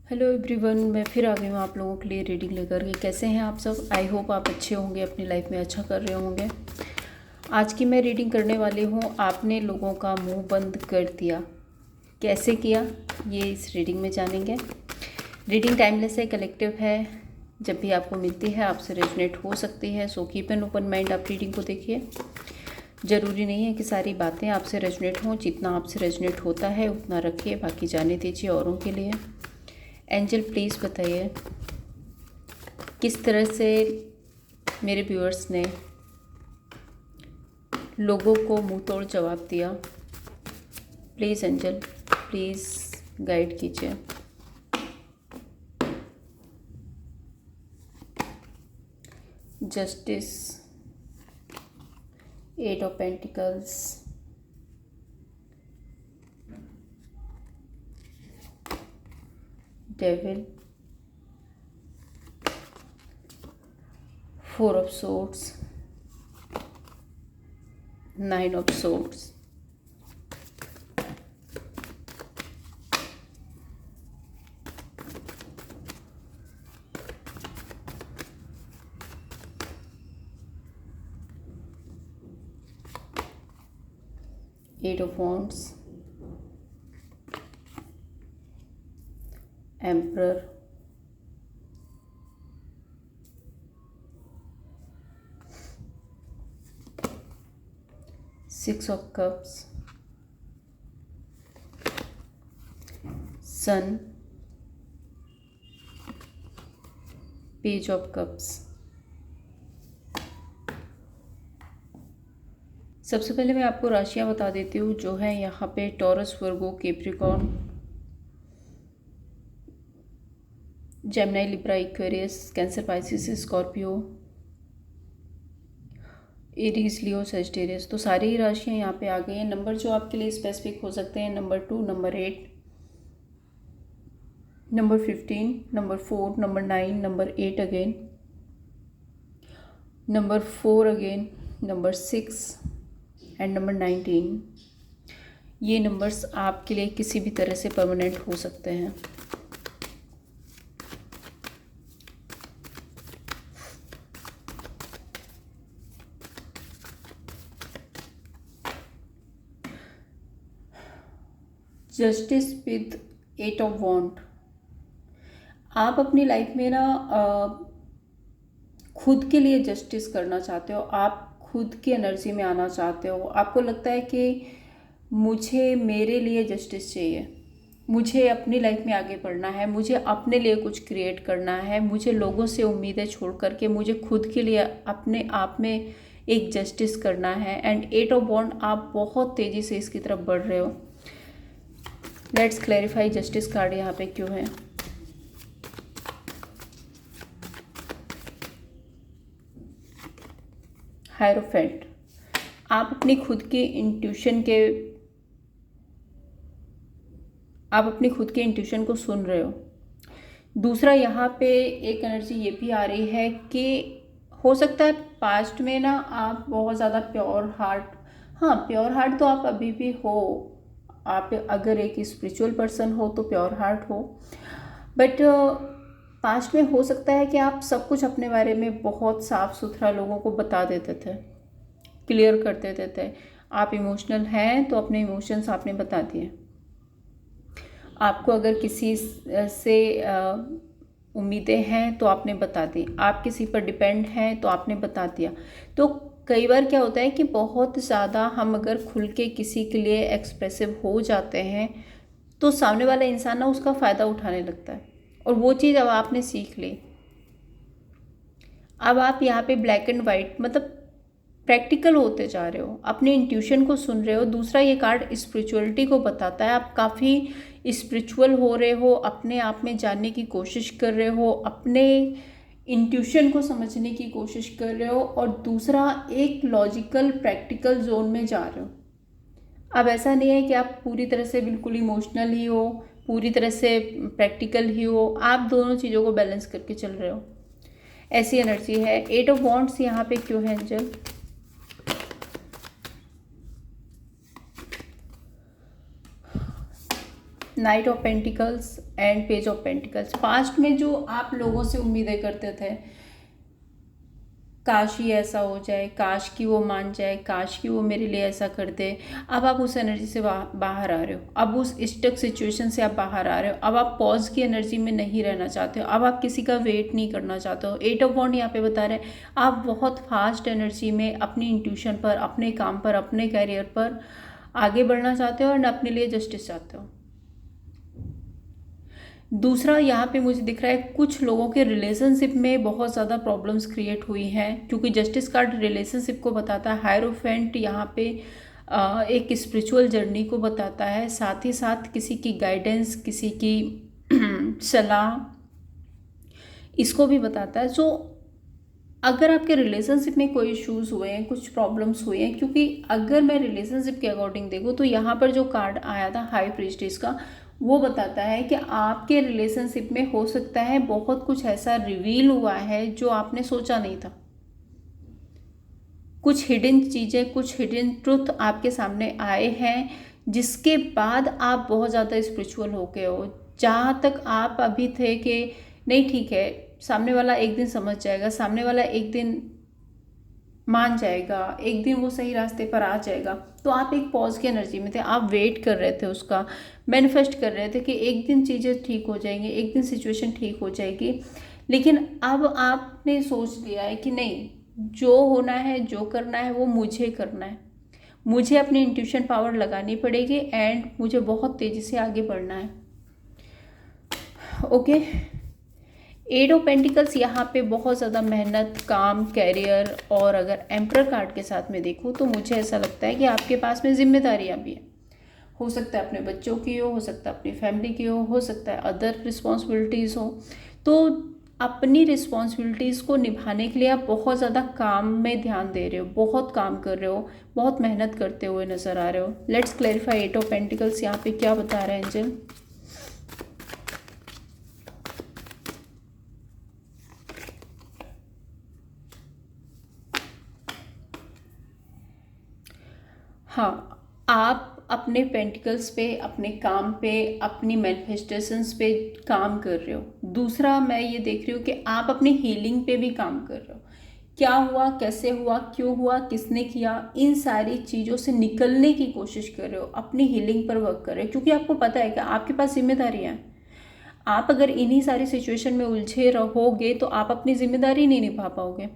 Hello everyone, मैं फिर आ गई हूँ आप लोगों के लिए रीडिंग लेकर के। कैसे हैं आप सब? आई होप आप अच्छे होंगे, अपनी लाइफ में अच्छा कर रहे होंगे। आज की मैं रीडिंग करने वाली हूँ, आपने लोगों का मुंह बंद कर दिया। कैसे किया ये इस रीडिंग में जानेंगे। रीडिंग टाइमलेस है, कलेक्टिव है। जब भी आपको मिलती है आपसे रेजोनेट हो सकती है, so keep an open mind. आप रीडिंग को देखिए। ज़रूरी नहीं है कि सारी बातें आपसे रेजोनेट हों, जितना आपसे रेजोनेट होता है उतना रखिए, बाकी जाने दीजिए औरों के लिए। एंजल प्लीज़ बताइए किस तरह से मेरे व्यूअर्स ने लोगों को मुंह तोड़ जवाब दिया। प्लीज़ एंजल, प्लीज़ गाइड कीजिए। Justice, eight of pentacles, devil, four of swords, nine of swords, eight of wands, emperor, six of cups, sun, page of cups. सबसे पहले मैं आपको राशियां बता देती हूँ जो है यहाँ पे। Taurus, Virgo, Capricorn, Gemini, Libra, Aquarius, Cancer, Pisces, Scorpio, Aries, Leo, Sagittarius. तो सारी ही राशियाँ यहाँ पे आ गई हैं। नंबर जो आपके लिए स्पेसिफिक हो सकते हैं, number 2, number 8, number 15, number 4, number 9, number 8 again, number 4 again, number 6 and number 19। ये नंबर्स आपके लिए किसी भी तरह से परमानेंट हो सकते हैं। जस्टिस विद एट ऑफ वॉन्ड। आप अपनी लाइफ में ना खुद के लिए जस्टिस करना चाहते हो। आप खुद की एनर्जी में आना चाहते हो। आपको लगता है कि मुझे मेरे लिए जस्टिस चाहिए, मुझे अपनी लाइफ में आगे बढ़ना है, मुझे अपने लिए कुछ क्रिएट करना है, मुझे लोगों से उम्मीदें छोड़ करके मुझे खुद के लिए अपने आप में एक जस्टिस करना है। एंड एट ऑफ वॉन्ड, आप बहुत तेज़ी से इसकी तरफ बढ़ रहे हो। लेट्स क्लैरिफाई जस्टिस कार्ड यहाँ पे क्यों है। हायरोफेंट, आप अपनी खुद की इंट्यूशन को सुन रहे हो। दूसरा यहाँ पे एक एनर्जी ये भी आ रही है कि हो सकता है पास्ट में ना आप बहुत ज़्यादा प्योर हार्ट, हाँ प्योर हार्ट तो आप अभी भी हो। आप अगर एक स्पिरिचुअल पर्सन हो तो प्योर हार्ट हो, बट पास्ट में हो सकता है कि आप सब कुछ अपने बारे में बहुत साफ सुथरा लोगों को बता देते थे, क्लियर कर देते थे। आप इमोशनल हैं तो अपने इमोशंस आपने बता दिए। आपको अगर किसी से उम्मीदें हैं तो आपने बता दी। आप किसी पर डिपेंड हैं तो आपने बता दिया। तो कई बार क्या होता है कि बहुत ज़्यादा हम अगर खुल के किसी के लिए एक्सप्रेसिव हो जाते हैं तो सामने वाला इंसान ना उसका फ़ायदा उठाने लगता है, और वो चीज़ अब आपने सीख ली। अब आप यहाँ पे ब्लैक एंड वाइट मतलब प्रैक्टिकल होते जा रहे हो, अपने इंट्यूशन को सुन रहे हो। दूसरा ये कार्ड स्पिरिचुअलिटी को बताता है। आप काफ़ी स्पिरिचुअल हो रहे हो, अपने आप में जानने की कोशिश कर रहे हो, अपने इंट्यूशन को समझने की कोशिश कर रहे हो, और दूसरा एक लॉजिकल प्रैक्टिकल जोन में जा रहे हो। अब ऐसा नहीं है कि आप पूरी तरह से बिल्कुल इमोशनल ही हो, पूरी तरह से प्रैक्टिकल ही हो। आप दोनों चीज़ों को बैलेंस करके चल रहे हो, ऐसी एनर्जी है। एट ऑफ वॉन्ड्स यहाँ पे क्यों है angel? Night of pentacles and page of pentacles. Past में जो आप लोगों से उम्मीदें करते थे, काश ही ऐसा हो जाए, काश कि वो मान जाए, काश कि वो मेरे लिए ऐसा कर दे, अब आप उस एनर्जी से बाहर आ रहे हो। अब उस स्टक सिचुएशन से आप बाहर आ रहे हो। अब आप पॉज की एनर्जी में नहीं रहना चाहते हो। अब आप किसी का वेट नहीं करना चाहते हो। 8 ऑफ वॉन्ड यहाँ पे बता रहे हैं आप बहुत फास्ट एनर्जी में अपनी इंट्यूशन पर, अपने काम पर, अपने कैरियर पर आगे बढ़ना चाहते हो और अपने लिए जस्टिस चाहते हो। दूसरा यहाँ पे मुझे दिख रहा है कुछ लोगों के रिलेशनशिप में बहुत ज़्यादा प्रॉब्लम्स क्रिएट हुई हैं, क्योंकि जस्टिस कार्ड रिलेशनशिप को बताता है। हायरोफेंट यहाँ पे एक स्पिरिचुअल जर्नी को बताता है, साथ ही साथ किसी की गाइडेंस, किसी की सलाह, इसको भी बताता है। सो अगर आपके रिलेशनशिप में कोई इश्यूज हुए हैं, कुछ प्रॉब्लम्स हुए हैं, क्योंकि अगर मैं रिलेशनशिप के अकॉर्डिंग देखूँ तो यहाँ पर जो कार्ड आया था हाई प्रीस्टेस का, वो बताता है कि आपके रिलेशनशिप में हो सकता है बहुत कुछ ऐसा रिवील हुआ है जो आपने सोचा नहीं था। कुछ हिडन चीज़ें, कुछ हिडन ट्रुथ आपके सामने आए हैं, जिसके बाद आप बहुत ज़्यादा स्पिरिचुअल हो गए हो। जहाँ तक आप अभी थे कि नहीं ठीक है, सामने वाला एक दिन समझ जाएगा, सामने वाला एक दिन मान जाएगा, एक दिन वो सही रास्ते पर आ जाएगा, तो आप एक पॉज की एनर्जी में थे। आप वेट कर रहे थे, उसका मैनिफेस्ट कर रहे थे कि एक दिन चीज़ें ठीक हो जाएंगी, एक दिन सिचुएशन ठीक हो जाएगी। लेकिन अब आपने सोच लिया है कि नहीं, जो होना है, जो करना है वो मुझे करना है। मुझे अपनी इंट्यूशन पावर लगानी पड़ेगी एंड मुझे बहुत तेज़ी से आगे बढ़ना है। ओके। 8 ऑफ पेंटिकल्स यहाँ पे बहुत ज़्यादा मेहनत, काम, कैरियर, और अगर एम्परर कार्ड के साथ में देखूँ तो मुझे ऐसा लगता है कि आपके पास में जिम्मेदारियाँ भी हैं। हो सकता है अपने बच्चों की हो सकता है अपनी फैमिली की हो सकता है अदर रिस्पॉन्सिबिलिटीज़ हो। तो अपनी रिस्पॉन्सिबिलिटीज़ को निभाने के लिए आप बहुत ज़्यादा काम में ध्यान दे रहे हो, बहुत काम कर रहे हो, बहुत मेहनत करते हुए नज़र आ रहे हो। लेट्स क्लैरिफाई 8 ऑफ पेंटिकल्स यहाँ पे क्या बता रहे हैं एंजल। हाँ, आप अपने पेंटिकल्स पे, अपने काम पे, अपनी मैनिफेस्टेशंस पे काम कर रहे हो। दूसरा मैं ये देख रही हूँ कि आप अपनी हीलिंग पे भी काम कर रहे हो। क्या हुआ, कैसे हुआ, क्यों हुआ, किसने किया, इन सारी चीज़ों से निकलने की कोशिश कर रहे हो, अपनी हीलिंग पर वर्क कर रहे हो, क्योंकि आपको पता है कि आपके पास जिम्मेदारियाँ हैं। आप अगर इन्हीं सारी सिचुएशन में उलझे रहोगे तो आप अपनी जिम्मेदारी नहीं निभा पाओगे,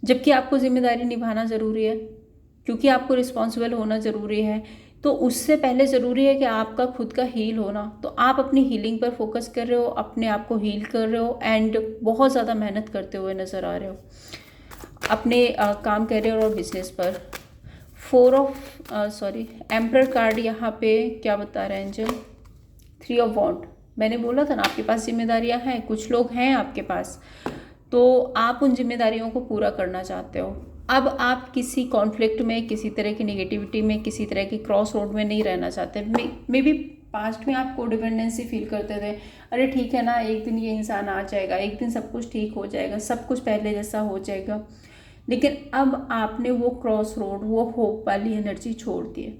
जबकि आपको जिम्मेदारी निभाना ज़रूरी है, क्योंकि आपको रिस्पॉन्सिबल होना ज़रूरी है। तो उससे पहले ज़रूरी है कि आपका खुद का हील होना। तो आप अपनी हीलिंग पर फोकस कर रहे हो, अपने आप को हील कर रहे हो एंड बहुत ज़्यादा मेहनत करते हुए नज़र आ रहे हो अपने काम, करियर और बिजनेस पर। एम्परर कार्ड यहाँ पे क्या बता रहे हैं एंजल। 3 ऑफ वॉन्ड। मैंने बोला था ना आपके पास जिम्मेदारियाँ हैं, कुछ लोग हैं आपके पास, तो आप उन जिम्मेदारियों को पूरा करना चाहते हो। अब आप किसी कॉन्फ्लिक्ट में, किसी तरह की नेगेटिविटी में, किसी तरह की क्रॉस रोड में नहीं रहना चाहते। मे बी पास्ट में आप कोडिपेंडेंसी फील करते थे, अरे ठीक है ना, एक दिन ये इंसान आ जाएगा, एक दिन सब कुछ ठीक हो जाएगा, सब कुछ पहले जैसा हो जाएगा। लेकिन अब आपने वो क्रॉस रोड, वो होप वाली एनर्जी छोड़ दी है।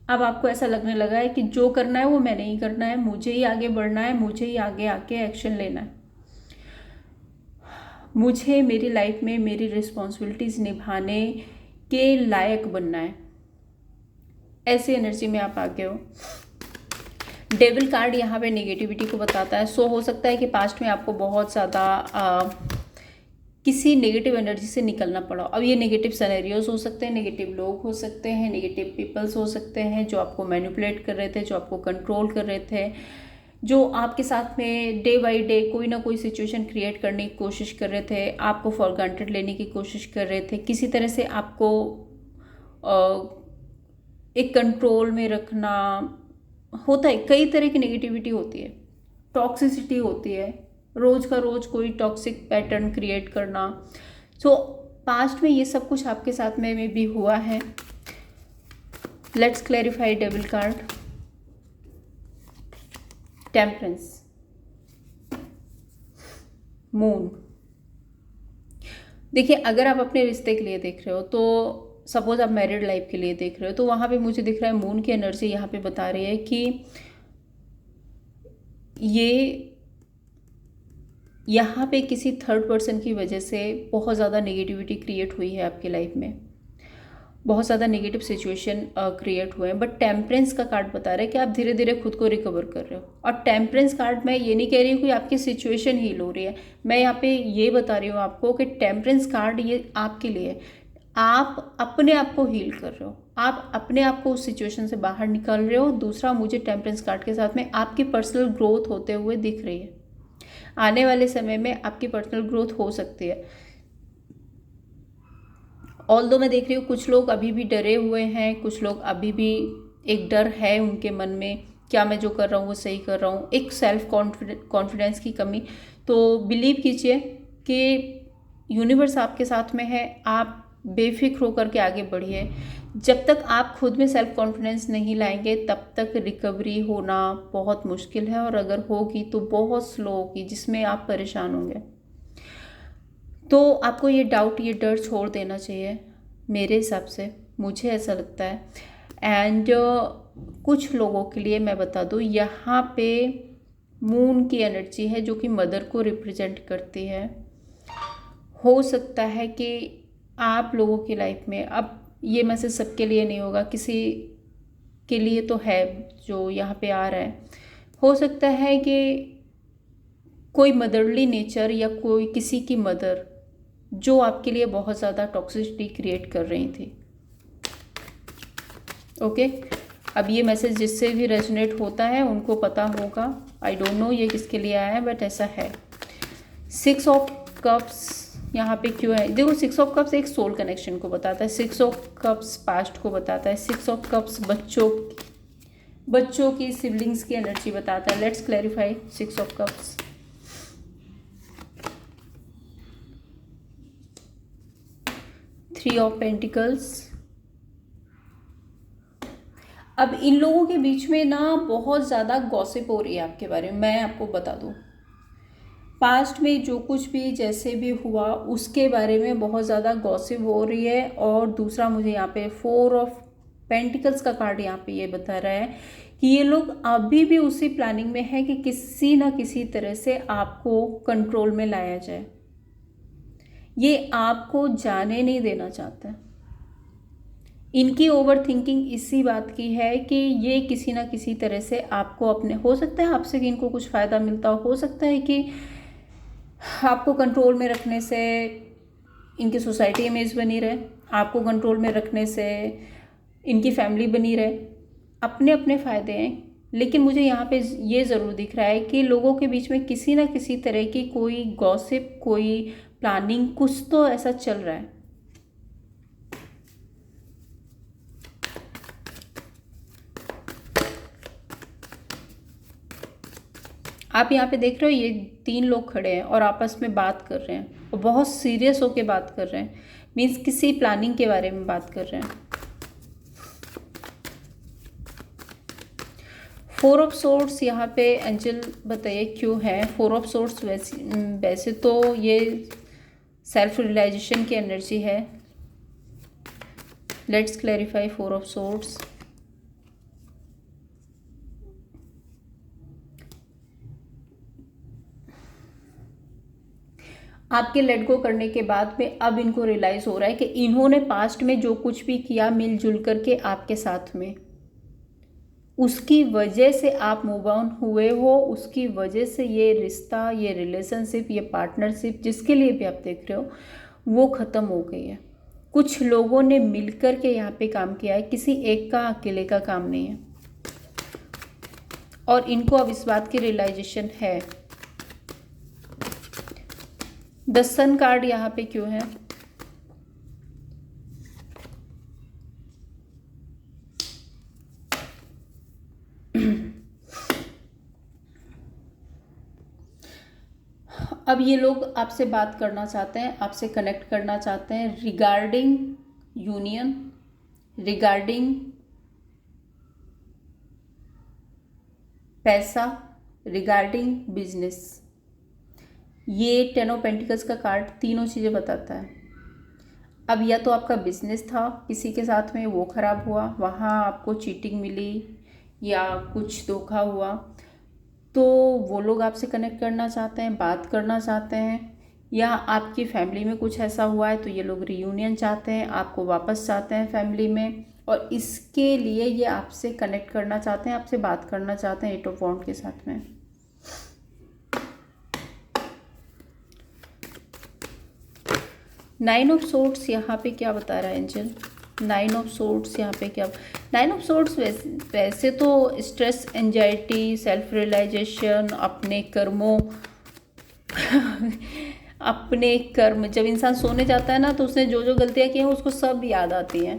अब आपको ऐसा लगने लगा है कि जो करना है वो मैंने ही करना है, मुझे ही आगे बढ़ना है, मुझे ही आगे आके एक्शन लेना है, मुझे मेरी लाइफ में मेरी रिस्पॉन्सिबिलिटीज़ निभाने के लायक बनना है। ऐसी एनर्जी में आप आगे हो। डेविल कार्ड यहाँ पे नेगेटिविटी को बताता है। सो हो सकता है कि पास्ट में आपको बहुत ज़्यादा किसी नेगेटिव एनर्जी से निकलना पड़ा। अब ये नेगेटिव सिनेरियोज हो सकते हैं, नेगेटिव लोग हो सकते हैं, नेगेटिव पीपल्स हो सकते हैं जो आपको मैनिपुलेट कर रहे थे, जो आपको कंट्रोल कर रहे थे, जो आपके साथ में डे बाय डे कोई ना कोई सिचुएशन क्रिएट करने की कोशिश कर रहे थे, आपको फॉर ग्रांटेड लेने की कोशिश कर रहे थे, किसी तरह से आपको एक कंट्रोल में रखना। होता है, कई तरह की नेगेटिविटी होती है, टॉक्सिसिटी होती है, रोज़ का रोज़ कोई टॉक्सिक पैटर्न क्रिएट करना। सो पास्ट में ये सब कुछ आपके साथ में भी हुआ है। Let's clarify devil card. Temperance, moon. देखिए, अगर आप अपने रिश्ते के लिए देख रहे हो, तो सपोज आप मैरिड लाइफ के लिए देख रहे हो, तो वहाँ पे मुझे दिख रहा है मून की एनर्जी यहाँ पे बता रही है कि ये यहाँ पे किसी थर्ड पर्सन की वजह से बहुत ज़्यादा नेगेटिविटी क्रिएट हुई है आपकी लाइफ में, बहुत ज़्यादा नेगेटिव सिचुएशन क्रिएट हुए हैं। बट टेम्परेंस का कार्ड बता रहा है कि आप धीरे धीरे खुद को रिकवर कर रहे हो। और टेम्परेंस कार्ड मैं ये नहीं कह रही हूँ कि आपकी सिचुएशन हील हो रही है, मैं यहाँ पे ये बता रही हूँ आपको कि टेम्परेंस कार्ड ये आपके लिए है। आप अपने आप को हील कर रहे हो, आप अपने आप को उस सिचुएशन से बाहर निकाल रहे हो। दूसरा, मुझे टेम्परेंस कार्ड के साथ में आपकी पर्सनल ग्रोथ होते हुए दिख रही है। आने वाले समय में आपकी पर्सनल ग्रोथ हो सकती है। ऑल्दो मैं देख रही हूँ कुछ लोग अभी भी डरे हुए हैं, कुछ लोग अभी भी एक डर है उनके मन में, क्या मैं जो कर रहा हूँ वो सही कर रहा हूँ, एक सेल्फ कॉन्फिडेंस की कमी। तो बिलीव कीजिए कि यूनिवर्स आपके साथ में है, आप बेफिक्र होकर के आगे बढ़िए। जब तक आप खुद में सेल्फ कॉन्फिडेंस नहीं लाएंगे तब तक रिकवरी होना बहुत मुश्किल है, और अगर होगी तो बहुत स्लो होगी, जिसमें आप परेशान होंगे। तो आपको ये डाउट, ये डर छोड़ देना चाहिए मेरे हिसाब से, मुझे ऐसा लगता है। एंड कुछ लोगों के लिए मैं बता दूँ, यहाँ पे मून की एनर्जी है जो कि मदर को रिप्रेजेंट करती है। हो सकता है कि आप लोगों की लाइफ में, अब ये मैसेज सबके लिए नहीं होगा, किसी के लिए तो है जो यहाँ पे आ रहा है। हो सकता है कि कोई मदरली नेचर या कोई किसी की मदर जो आपके लिए बहुत ज़्यादा टॉक्सिसिटी क्रिएट कर रही थी। ओके, अब ये मैसेज जिससे भी रेजोनेट होता है उनको पता होगा। आई डोंट नो ये किसके लिए आया है, बट ऐसा है। 6 ऑफ कप्स यहाँ पे क्यों है? देखो, 6 ऑफ कप्स एक सोल कनेक्शन को बताता है, 6 ऑफ कप्स पास्ट को बताता है, 6 ऑफ कप्स बच्चों की सिबलिंग्स की एनर्जी बताता है। Let's clarify 6 of cups. Three of pentacles. अब इन लोगों के बीच में ना बहुत ज़्यादा गॉसिप हो रही है आपके बारे में। मैं आपको बता दूँ, पास्ट में जो कुछ भी जैसे भी हुआ उसके बारे में बहुत ज़्यादा गॉसिप हो रही है। और दूसरा, मुझे यहाँ पे 4 ऑफ पेंटिकल्स का कार्ड यहाँ पे ये बता रहा है कि ये लोग अभी भी उसी प्लानिंग में है कि किसी ना किसी तरह से आपको कंट्रोल में लाया जाए। ये आपको जाने नहीं देना चाहता। इनकी ओवर थिंकिंग इसी बात की है कि ये किसी ना किसी तरह से आपको अपने, हो सकता है आपसे कि इनको कुछ फ़ायदा मिलता हो सकता है कि आपको कंट्रोल में रखने से इनकी सोसाइटी इमेज बनी रहे, आपको कंट्रोल में रखने से इनकी फैमिली बनी रहे। अपने अपने फ़ायदे हैं, लेकिन मुझे यहाँ पे ये ज़रूर दिख रहा है कि लोगों के बीच में किसी ना किसी तरह की कोई गॉसिप, कोई प्लानिंग, कुछ तो ऐसा चल रहा है। आप यहाँ पे देख रहे हो ये 3 लोग खड़े हैं और आपस में बात कर रहे हैं, और बहुत सीरियस होके बात कर रहे हैं। मीन्स किसी प्लानिंग के बारे में बात कर रहे हैं। 4 ऑफ सोर्ड्स यहाँ पे एंजल बताइए क्यों है 4 ऑफ सोर्ड्स? वैसे तो ये सेल्फ रियलाइजेशन की एनर्जी है। Let's clarify 4 of swords. आपके लेट गो करने के बाद में अब इनको रियलाइज़ हो रहा है कि इन्होंने पास्ट में जो कुछ भी किया मिलजुल करके आपके साथ में, उसकी वजह से आप मूव ऑन हुए हो, उसकी वजह से ये रिश्ता, ये रिलेशनशिप, ये पार्टनरशिप जिसके लिए भी आप देख रहे हो वो ख़त्म हो गई है। कुछ लोगों ने मिलकर के यहाँ पे काम किया है, किसी एक का अकेले का काम नहीं है। और इनको अब इस बात की रियलाइजेशन है। द सन कार्ड यहाँ पे क्यों है? अब ये लोग आपसे बात करना चाहते हैं, आपसे कनेक्ट करना चाहते हैं रिगार्डिंग यूनियन, रिगार्डिंग पैसा, रिगार्डिंग बिजनेस। ये 10 ऑफ पेंटिकल्स का कार्ड तीनों चीज़ें बताता है। अब या तो आपका बिजनेस था किसी के साथ में, वो ख़राब हुआ, वहाँ आपको चीटिंग मिली या कुछ धोखा हुआ, तो तो वो लोग आपसे कनेक्ट करना चाहते हैं, बात करना चाहते हैं, या आपकी फैमिली में कुछ ऐसा हुआ है तो ये लोग रियूनियन चाहते हैं, आपको वापस चाहते हैं फैमिली में, और इसके लिए ये आपसे कनेक्ट करना चाहते हैं, आपसे बात करना चाहते हैं 8 ऑफ वॉन्ड के साथ में। नाइन ऑफ सोर्ड्स यहाँ पे क्या बता रहा है एंजल? नाइन ऑफ सोर्ड्स यहाँ पे क्या? नाइन ऑफ सोर्ड्स वैसे तो स्ट्रेस, एंजाइटी, सेल्फ रियलाइजेशन, अपने कर्मों अपने कर्म, जब इंसान सोने जाता है ना तो उसने जो जो गलतियाँ की हैं उसको सब याद आती हैं,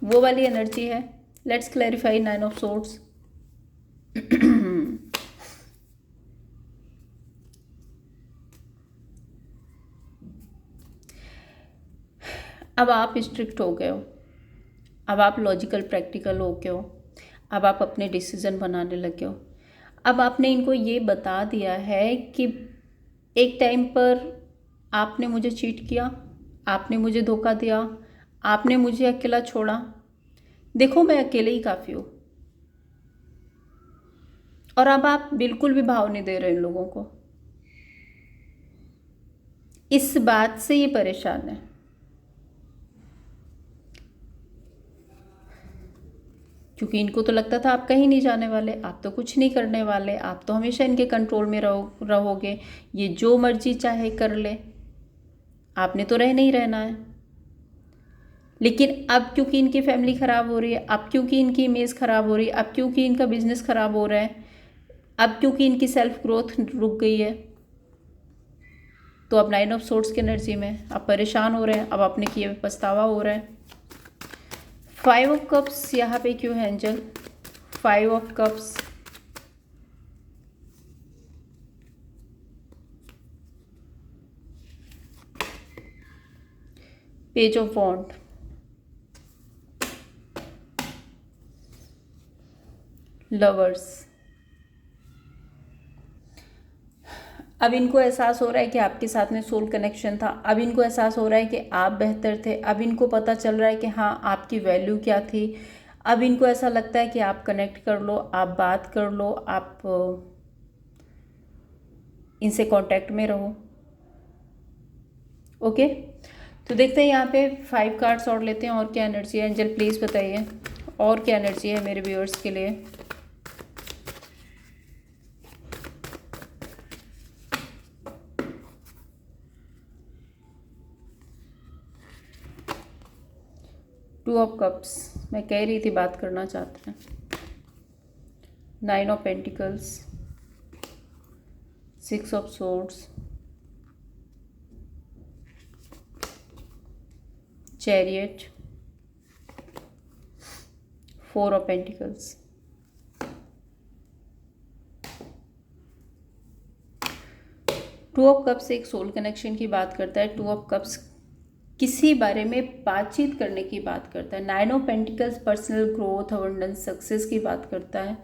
वो वाली एनर्जी है। Let's clarify nine of swords. अब आप स्ट्रिक्ट हो गए हो, अब आप लॉजिकल प्रैक्टिकल हो गए हो, अब आप अपने डिसीजन बनाने लगे हो। अब आपने इनको ये बता दिया है कि एक टाइम पर आपने मुझे चीट किया, आपने मुझे धोखा दिया, आपने मुझे अकेला छोड़ा, देखो मैं अकेले ही काफ़ी हूँ। और अब आप बिल्कुल भी भाव नहीं दे रहे इन लोगों को, इस बात से ये परेशान है। क्योंकि इनको तो लगता था आप कहीं नहीं जाने वाले, आप तो कुछ नहीं करने वाले, आप तो हमेशा इनके कंट्रोल में रहोगे, ये जो मर्जी चाहे कर ले, आपने तो रह नहीं रहना है। लेकिन अब क्योंकि इनकी फैमिली ख़राब हो रही है, अब क्योंकि इनकी इमेज ख़राब हो रही है, अब क्योंकि इनका बिजनेस ख़राब हो रहा है, अब क्योंकि इनकी सेल्फ ग्रोथ रुक गई है, तो अब नाइन ऑफ सोर्ड्स की एनर्जी में अब परेशान हो रहे हैं, अब अपने किए हुए पछतावा हो रहा है। फाइव ऑफ कप्स यहाँ पे क्यों है angel? Five of cups, page of wand, lovers. अब इनको एहसास हो रहा है कि आपके साथ में सोल कनेक्शन था, अब इनको एहसास हो रहा है कि आप बेहतर थे, अब इनको पता चल रहा है कि हाँ आपकी वैल्यू क्या थी। अब इनको ऐसा लगता है कि आप कनेक्ट कर लो, आप बात कर लो, आप इनसे कांटेक्ट में रहो। ओके, तो देखते हैं यहाँ पे 5 कार्ड्स और लेते हैं, और क्या एनर्जी है एंजल प्लीज़ बताइए, और क्या एनर्जी है मेरे व्यूअर्स के लिए। टू ऑफ कप्स, मैं कह रही थी बात करना चाहते हैं। Nine of pentacles, six of swords, chariot, four of pentacles. Two of cups एक सोल कनेक्शन की बात करता है, टू ऑफ कप्स किसी बारे में बातचीत करने की बात करता है, nine of pentacles personal growth, abundance, success की बात करता है,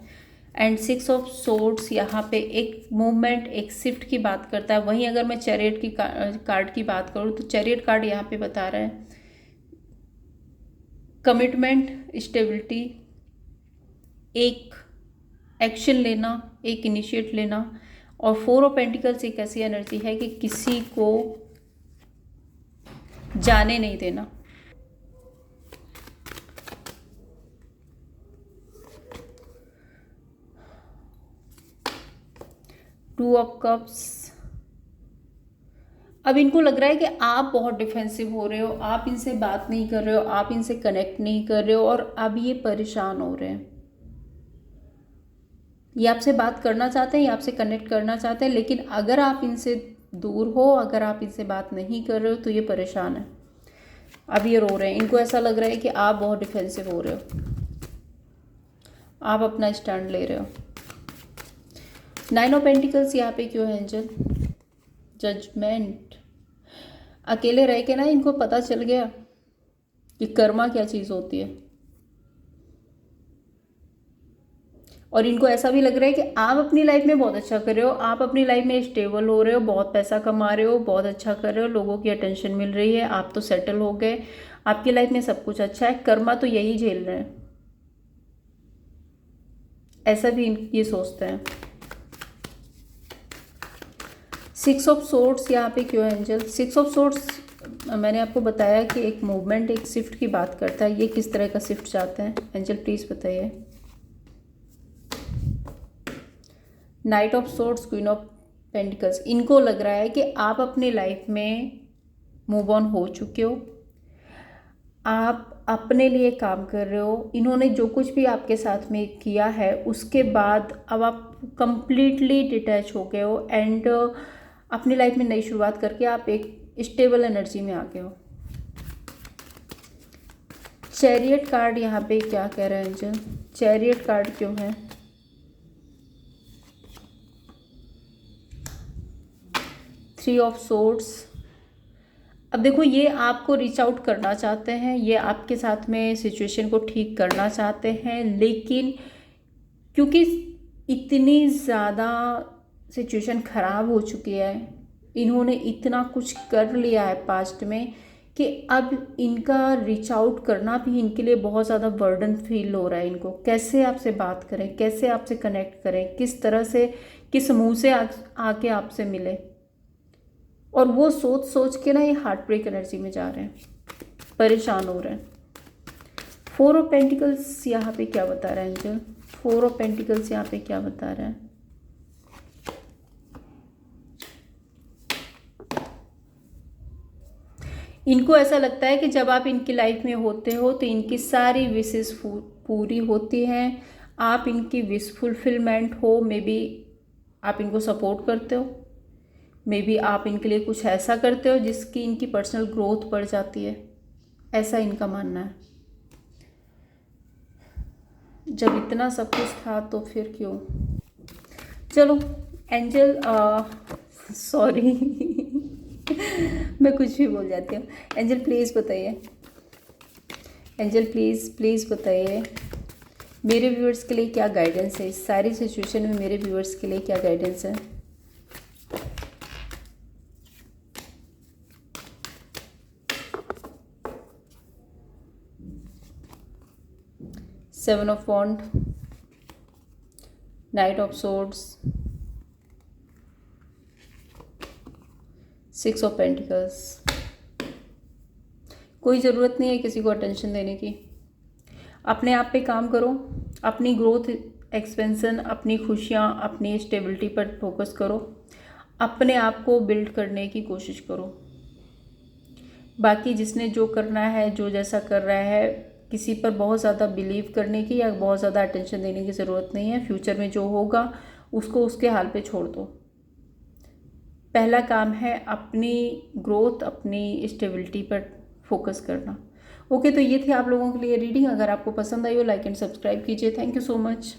एंड सिक्स ऑफ सोर्ड्स यहाँ पे एक मूवमेंट, एक शिफ्ट की बात करता है। वहीं अगर मैं चैरियट की कार्ड की बात करूँ तो चैरियट कार्ड यहाँ पे बता रहा है कमिटमेंट, स्टेबिलिटी, एक एक्शन लेना, एक इनिशिएट लेना। और फोर ऑफ पेंटिकल्स एक ऐसी एनर्जी है कि किसी को जाने नहीं देना। टू ऑफ कप्स, अब इनको लग रहा है कि आप बहुत डिफेंसिव हो रहे हो, आप इनसे बात नहीं कर रहे हो, आप इनसे कनेक्ट नहीं कर रहे हो, और अब ये परेशान हो रहे हैं। ये आपसे बात करना चाहते हैं, ये आपसे कनेक्ट करना चाहते हैं, लेकिन अगर आप इनसे दूर हो, अगर आप इनसे बात नहीं कर रहे हो तो ये परेशान है। अब ये रो रहे हैं, इनको ऐसा लग रहा है कि आप बहुत डिफेंसिव हो रहे हो, आप अपना स्टैंड ले रहे हो। नाइन ऑफ पेंटिकल्स यहाँ पे क्यों है एंजल? जजमेंट। अकेले रह के ना इनको पता चल गया कि कर्मा क्या चीज़ होती है, और इनको ऐसा भी लग रहा है कि आप अपनी लाइफ में बहुत अच्छा कर रहे हो, आप अपनी लाइफ में स्टेबल हो रहे हो, बहुत पैसा कमा रहे हो, बहुत अच्छा कर रहे हो, लोगों की अटेंशन मिल रही है, आप तो सेटल हो गए, आपकी लाइफ में सब कुछ अच्छा है, कर्मा तो यही झेल रहे हैं, ऐसा भी ये सोचते हैं। सिक्स ऑफ सोर्ड्स यहाँ पे क्यों है एंजल? सिक्स ऑफ सोर्ड्स मैंने आपको बताया कि एक मूवमेंट, एक शिफ्ट की बात करता है। ये किस तरह का शिफ्ट चाहते हैं एंजल, प्लीज़ बताइए। Night of swords, queen of pentacles. इनको लग रहा है कि आप अपनी लाइफ में मूव ऑन हो चुके हो, आप अपने लिए काम कर रहे हो। इन्होंने जो कुछ भी आपके साथ में किया है उसके बाद अब आप कंप्लीटली डिटैच हो गए हो एंड अपनी लाइफ में नई शुरुआत करके आप एक स्टेबल एनर्जी में आ गए हो। चैरियट कार्ड यहाँ पे क्या कह रहा है एंजल? चैरियट कार्ड क्यों है? Three of swords. अब देखो, ये आपको रीच आउट करना चाहते हैं, ये आपके साथ में सिचुएशन को ठीक करना चाहते हैं, लेकिन क्योंकि इतनी ज़्यादा सिचुएशन ख़राब हो चुकी है, इन्होंने इतना कुछ कर लिया है पास्ट में कि अब इनका रीच आउट करना भी इनके लिए बहुत ज़्यादा बर्डन फील हो रहा है। इनको कैसे आपसे बात करें, कैसे आपसे कनेक्ट करें, किस तरह से, किस मुंह से आके आपसे मिले, और वो सोच सोच के ना ये हार्ट ब्रेक एनर्जी में जा रहे हैं, परेशान हो रहे हैं। फोर ऑफ पेंटिकल्स यहाँ पे क्या बता रहा है एंजल? फोर ऑफ पेंटिकल्स यहाँ पे क्या बता रहा है? इनको ऐसा लगता है कि जब आप इनकी लाइफ में होते हो तो इनकी सारी विशेष पूरी होती हैं, आप इनकी विश फुलफिलमेंट हो। मे बी आप इनको सपोर्ट करते हो, मे बी आप इनके लिए कुछ ऐसा करते हो जिसकी इनकी पर्सनल ग्रोथ बढ़ जाती है, ऐसा इनका मानना है। जब इतना सब कुछ था तो फिर क्यों? चलो एंजल, सॉरी मैं कुछ भी बोल जाती हूँ। एंजल प्लीज़ बताइए, एंजल प्लीज़ बताइए मेरे व्यूअर्स के लिए क्या गाइडेंस है इस सारी सिचुएशन में? मेरे व्यूअर्स के लिए क्या गाइडेंस है? Seven of wand, knight of swords, six of pentacles. कोई ज़रूरत नहीं है किसी को अटेंशन देने की, अपने आप पे काम करो, अपनी ग्रोथ, एक्सपेंशन, अपनी खुशियाँ, अपनी स्टेबिलिटी पर फोकस करो, अपने आप को बिल्ड करने की कोशिश करो। बाकी जिसने जो करना है, जो जैसा कर रहा है, किसी पर बहुत ज़्यादा बिलीव करने की या बहुत ज़्यादा अटेंशन देने की ज़रूरत नहीं है। फ्यूचर में जो होगा उसको उसके हाल पे छोड़ दो। पहला काम है अपनी ग्रोथ, अपनी स्टेबिलिटी पर फोकस करना। ओके, तो ये थी आप लोगों के लिए रीडिंग। अगर आपको पसंद आई हो लाइक एंड सब्सक्राइब कीजिए। Thank you so much.